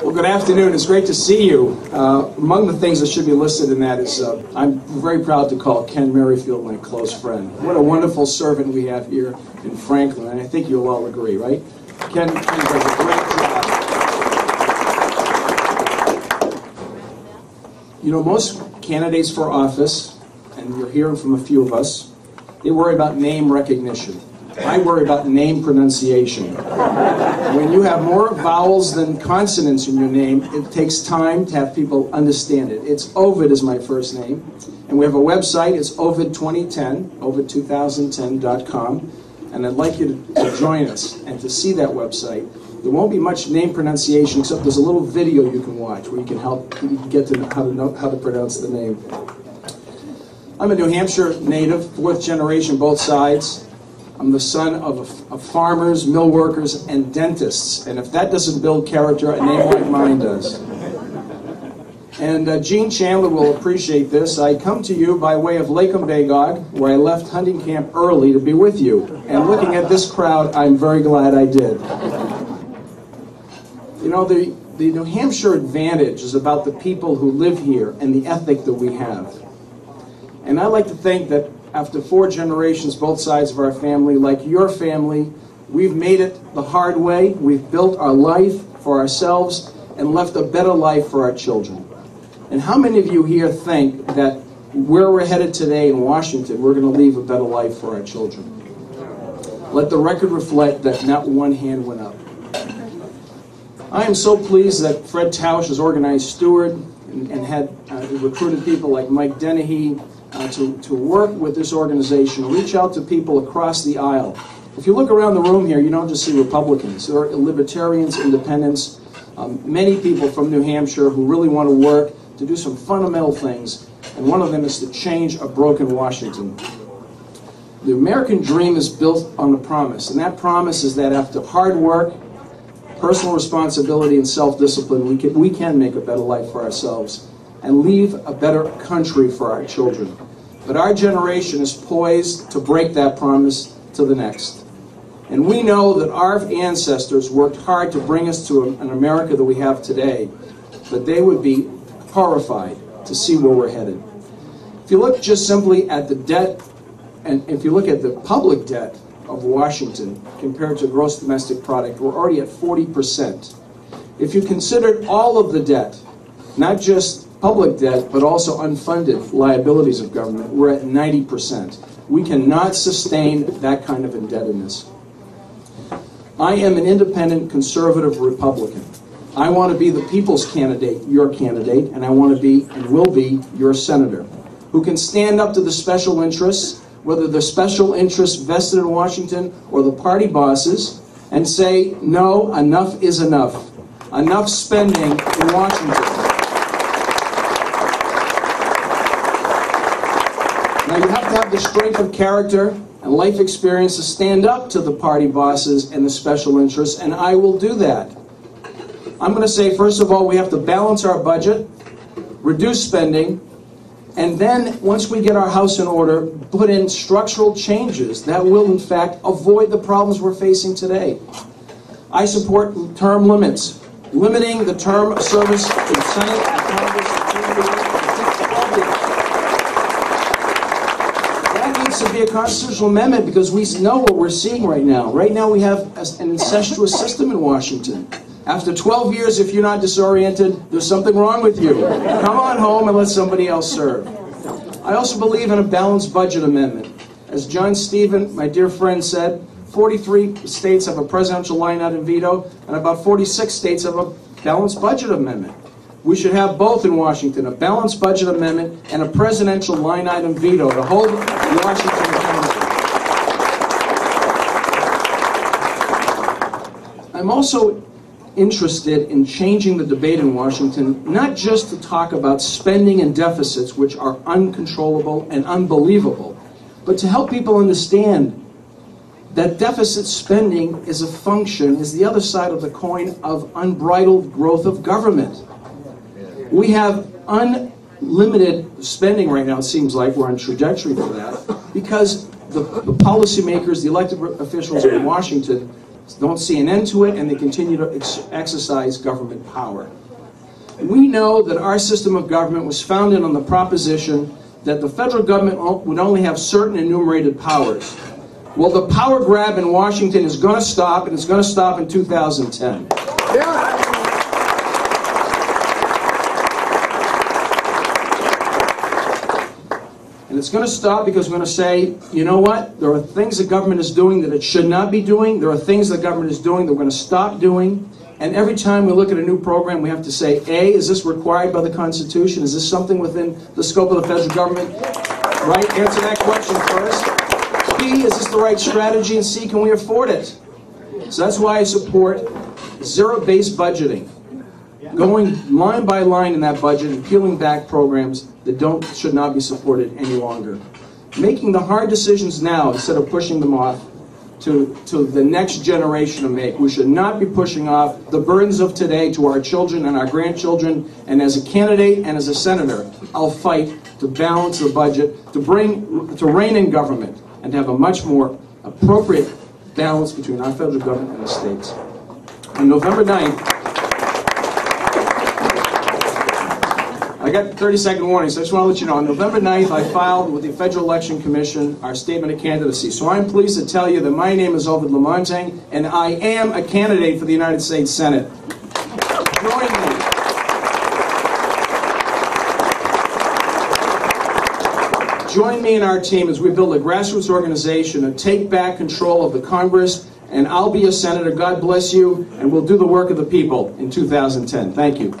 Well, good afternoon. It's great to see you. Among the things that should be listed in that is I'm very proud to call Ken Merrifield my close friend. What a wonderful servant we have here in Franklin, and I think you'll all agree, right? Ken does a great job. You know, most candidates for office, and you're hearing from a few of us, they worry about name recognition. I worry about name pronunciation. When you have more vowels than consonants in your name, it takes time to have people understand it. It's Ovid is my first name, and we have a website. It's Ovid2010, Ovid2010.com, and I'd like you to join us and to see that website. There won't be much name pronunciation, except there's a little video you can watch where you can get to know how to pronounce the name. I'm a New Hampshire native, fourth generation, both sides. I'm the son of farmers, mill workers, and dentists. And if that doesn't build character, a name like mine does. And Gene Chandler will appreciate this. I come to you by way of Lakeum-Bagog, where I left hunting camp early to be with you. And looking at this crowd, I'm very glad I did. You know, the New Hampshire advantage is about the people who live here and the ethic that we have. And I like to think that after 4 generations, both sides of our family, like your family, we've made it the hard way. We've built our life for ourselves and left a better life for our children. And how many of you here think that where we're headed today in Washington, we're going to leave a better life for our children? Let the record reflect that not one hand went up. I am so pleased that Fred Tausch has organized STEWARD and had recruited people like Mike Dennehy, to work with this organization, reach out to people across the aisle. If you look around the room here, you don't just see Republicans. There are libertarians, independents, many people from New Hampshire who really want to work to do some fundamental things, and one of them is to change a broken Washington. The American dream is built on a promise, and that promise is that after hard work, personal responsibility, and self-discipline, we can make a better life for ourselves and leave a better country for our children. But our generation is poised to break that promise to the next. And we know that our ancestors worked hard to bring us to an America that we have today, but they would be horrified to see where we're headed. If you look just simply at the debt, and if you look at the public debt of Washington compared to gross domestic product, we're already at 40%. If you considered all of the debt, not just public debt, but also unfunded liabilities of government, we're at 90%. We cannot sustain that kind of indebtedness. I am an independent, conservative Republican. I want to be the people's candidate, your candidate, and I want to be and will be your senator, who can stand up to the special interests, whether the special interests vested in Washington or the party bosses, and say, no, enough is enough. Enough spending in Washington. Now, you have to have the strength of character and life experience to stand up to the party bosses and the special interests, and I will do that. I'm going to say, first of all, we have to balance our budget, reduce spending, and then, once we get our house in order, put in structural changes that will, in fact, avoid the problems we're facing today. I support term limits, limiting the term of service in the Senate and Congress to 2 years. To be a constitutional amendment, because we know what we're seeing right now. Right now we have an incestuous system in Washington. After 12 years, if you're not disoriented, there's something wrong with you. Come on home and let somebody else serve. I also believe in a balanced budget amendment. As John Stephen, my dear friend, said, 43 states have a presidential line item veto, and about 46 states have a balanced budget amendment. We should have both in Washington, a balanced budget amendment and a presidential line item veto to hold Washington accountable. I'm also interested in changing the debate in Washington, not just to talk about spending and deficits, which are uncontrollable and unbelievable, but to help people understand that deficit spending is a function, is the other side of the coin of unbridled growth of government. We have unlimited spending right now. It seems like we're on trajectory for that because the policymakers, the elected officials in Washington don't see an end to it, and they continue to exercise government power. We know that our system of government was founded on the proposition that the federal government would only have certain enumerated powers. Well, the power grab in Washington is going to stop, and it's going to stop in 2010. Yeah. And it's going to stop because we're going to say, you know what? There are things the government is doing that it should not be doing. There are things the government is doing that we're going to stop doing. And every time we look at a new program, we have to say, A, is this required by the Constitution? Is this something within the scope of the federal government? Right? Answer that question first. B, is this the right strategy? And C, can we afford it? So that's why I support zero-based budgeting. Going line by line in that budget and peeling back programs that should not be supported any longer. Making the hard decisions now instead of pushing them off to the next generation to make. We should not be pushing off the burdens of today to our children and our grandchildren. And as a candidate and as a senator, I'll fight to balance the budget, to rein in government, and to have a much more appropriate balance between our federal government and the states. On November 9th, I got 30-second warning, so I just want to let you know, on November 9th, I filed with the Federal Election Commission our statement of candidacy. So I'm pleased to tell you that my name is Ovide Lamontagne, and I am a candidate for the United States Senate. Join me. Join me and our team as we build a grassroots organization to take back control of the Congress, and I'll be a senator. God bless you, and we'll do the work of the people in 2010. Thank you.